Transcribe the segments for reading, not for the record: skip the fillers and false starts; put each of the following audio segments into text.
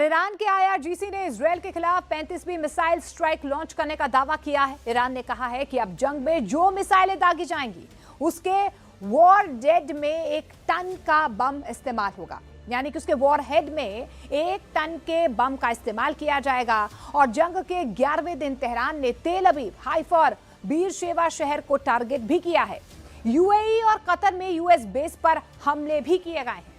Iran के IRGC ने Israel के खिलाफ 35वीं मिसाइल स्ट्राइक लॉन्च करने का दावा किया है। ईरान ने कहा है कि अब जंग में जो मिसाइलें दागी जाएंगी उसके वॉर डेड में 1 टन का बम इस्तेमाल होगा, यानी कि उसके वॉर हेड में 1 टन के बम का इस्तेमाल किया जाएगा। और जंग के 11वें दिन तेहरान ने तेल अवीव, हाइफा और बीरशेवा शहर को टारगेट भी किया है। यूएई और कतर में यूएस बेस पर हमले भी किए गए हैं।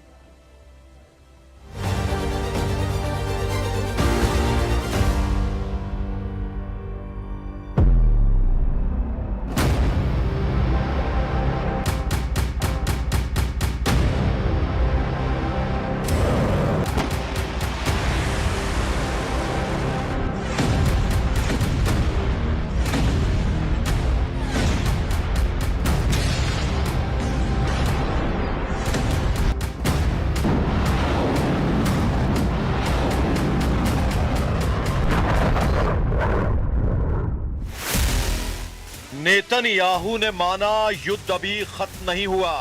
नेतन्याहू ने माना युद्ध अभी खत्म नहीं हुआ।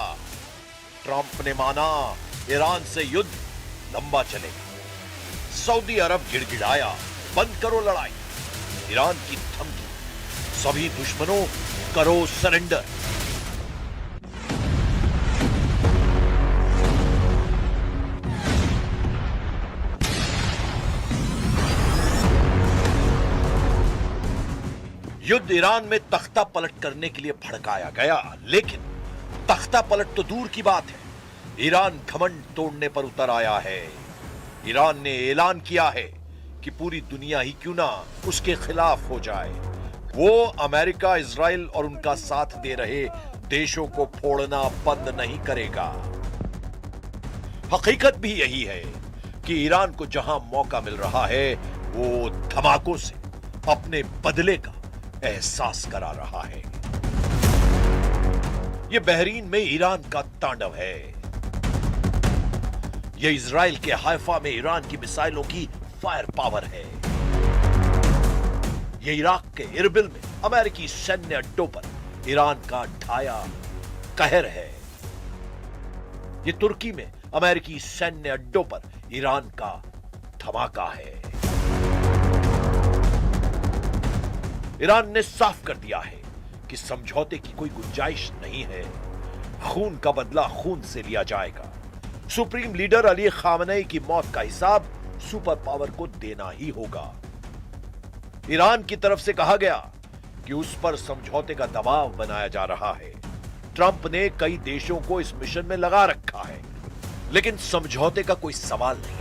ट्रंप ने माना ईरान से युद्ध लंबा चलेगा। सऊदी अरब गिड़गिड़ाया, बंद करो लड़ाई। ईरान की धमकी, सभी दुश्मनों करो सरेंडर। युद्ध ईरान में तख्ता पलट करने के लिए भड़काया गया, लेकिन तख्ता पलट तो दूर की बात है, ईरान घमंड तोड़ने पर उतर आया है। ईरान ने ऐलान किया है कि पूरी दुनिया ही क्यों ना उसके खिलाफ हो जाए, वो अमेरिका, इजराइल और उनका साथ दे रहे देशों को फोड़ना बंद नहीं करेगा। हकीकत भी यही है कि ईरान को जहां मौका मिल रहा है वो धमाकों से अपने बदले का एहसास करा रहा है। यह बहरीन में ईरान का तांडव है। यह इजराइल के हाइफा में ईरान की मिसाइलों की फायर पावर है। यह इराक के इरबिल में अमेरिकी सैन्य अड्डों पर ईरान का ढाया कहर है। यह तुर्की में अमेरिकी सैन्य अड्डों पर ईरान का धमाका है। ईरान ने साफ कर दिया है कि समझौते की कोई गुंजाइश नहीं है। खून का बदला खून से लिया जाएगा। सुप्रीम लीडर अली खामनेई की मौत का हिसाब सुपर पावर को देना ही होगा। ईरान की तरफ से कहा गया कि उस पर समझौते का दबाव बनाया जा रहा है। ट्रंप ने कई देशों को इस मिशन में लगा रखा है, लेकिन समझौते का कोई सवाल नहीं।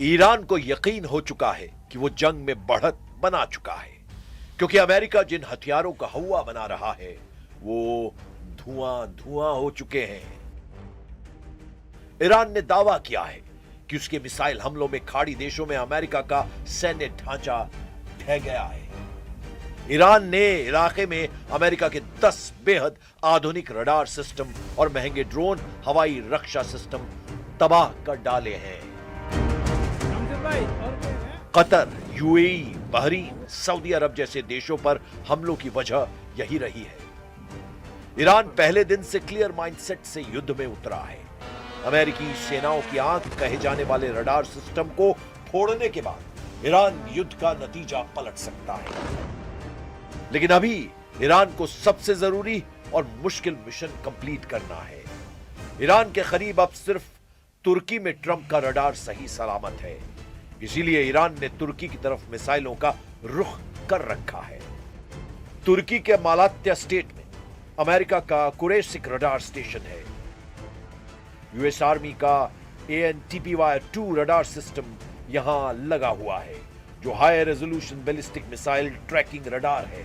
ईरान को यकीन हो चुका है कि वो जंग में बढ़त बना चुका है, क्योंकि अमेरिका जिन हथियारों का हवा बना रहा है वो धुआं धुआं हो चुके हैं। ईरान ने दावा किया है कि उसके मिसाइल हमलों में खाड़ी देशों में अमेरिका का सैन्य ढांचा ढह गया है। ईरान ने इलाके में अमेरिका के 10 बेहद आधुनिक रडार सिस्टम और महंगे ड्रोन हवाई रक्षा सिस्टम तबाह कर डाले हैं। कतर, यूएई, बहरीन, सऊदी अरब जैसे देशों पर हमलों की वजह यही रही है। ईरान पहले दिन से क्लियर माइंडसेट से युद्ध में उतरा है। अमेरिकी सेनाओं की आंख कहे जाने वाले रडार सिस्टम को फोड़ने के बाद ईरान युद्ध का नतीजा पलट सकता है। लेकिन अभी ईरान को सबसे जरूरी और मुश्किल मिशन कंप्लीट करना है। ईरान के करीब अब सिर्फ तुर्की में ट्रंप का रडार सही सलामत है, इसीलिए ईरान ने तुर्की की तरफ मिसाइलों का रुख कर रखा है। तुर्की के मालात्या स्टेट में अमेरिका का कुरेशिक रडार स्टेशन है। यूएस आर्मी का ANTPY-2 रडार सिस्टम यहां लगा हुआ है, जो high resolution ballistic missile tracking radar है।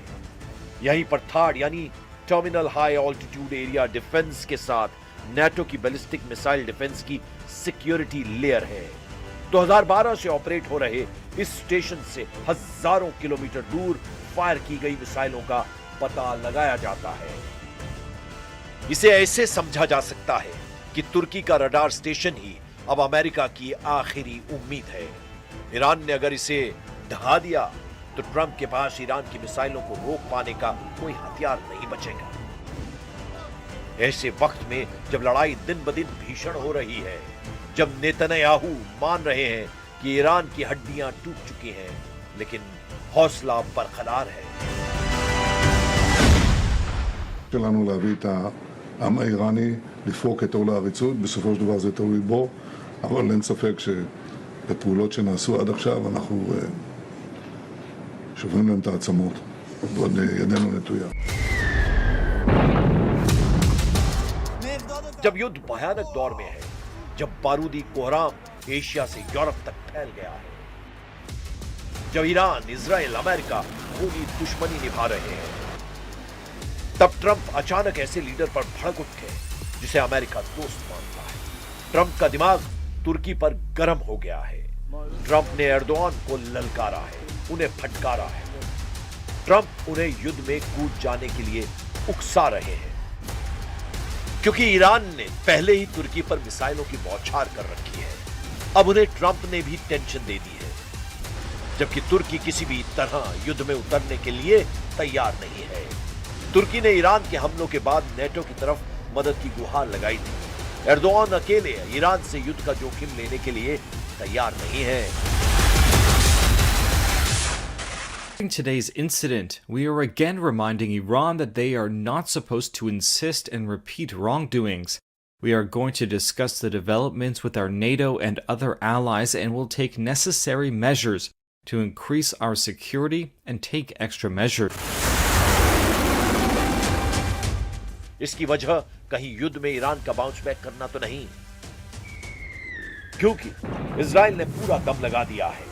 यहीं पर थर्ड यानी terminal high altitude area defence के साथ नेटो की बैलिस्टिक मिसाइल डिफेंस की सिक्योरिटी लेयर है। 2012 से ऑपरेट हो रहे इस स्टेशन से हजारों किलोमीटर दूर फायर की गई मिसाइलों का पता लगाया जाता है। इसे ऐसे समझा जा सकता है कि तुर्की का रडार स्टेशन ही अब अमेरिका की आखिरी उम्मीद है। ईरान ने अगर इसे ढहा दिया तो ट्रंप के पास ईरान की मिसाइलों को रोक पाने का कोई हथियार नहीं बचेगा। ऐसे वक्त में जब लड़ाई दिन ब दिन भीषण हो रही है, जब नेतन्याहू मान रहे हैं कि ईरान की हड्डियां टूट चुकी हैं, लेकिन हौसला बरकरार है। שלנו להביא את העם האיראני לפרוק את עול העריצות, בסופו של דבר זה תלוי בו, אבל אין ספק שבפעולות שנעשו עד עכשיו אנחנו שוברים להם את העצמות, ועוד ידנו נטויה. जब युद्ध भयानक दौर में है, जब बारूदी कोहराम एशिया से यूरोप तक फैल गया है, जब ईरान, इजराइल, अमेरिका खूनी दुश्मनी निभा रहे हैं, तब ट्रंप अचानक ऐसे लीडर पर भड़क उठे जिसे अमेरिका दोस्त मानता है। ट्रंप का दिमाग तुर्की पर गर्म हो गया है। ट्रंप ने एर्दोआन को ललकारा है, उन्हें फटकारा है। ट्रंप उन्हें युद्ध में कूद जाने के लिए उकसा रहे हैं, क्योंकि ईरान ने पहले ही तुर्की पर मिसाइलों की बौछार कर रखी है। अब उन्हें ट्रंप ने भी टेंशन दे दी है, जबकि तुर्की किसी भी तरह युद्ध में उतरने के लिए तैयार नहीं है। तुर्की ने ईरान के हमलों के बाद नेटो की तरफ मदद की गुहार लगाई थी। एर्दोआन अकेले ईरान से युद्ध का जोखिम लेने के लिए तैयार नहीं है। In today's incident, we are again reminding Iran that they are not supposed to insist and repeat wrongdoings. We are going to discuss the developments with our NATO and other allies and will take necessary measures to increase our security and take extra measures. इसकी वजह कहीं युद्ध में Iran का bounce back करना तो नहीं, क्योंकि इजराइल ने पूरा दम लगा दिया है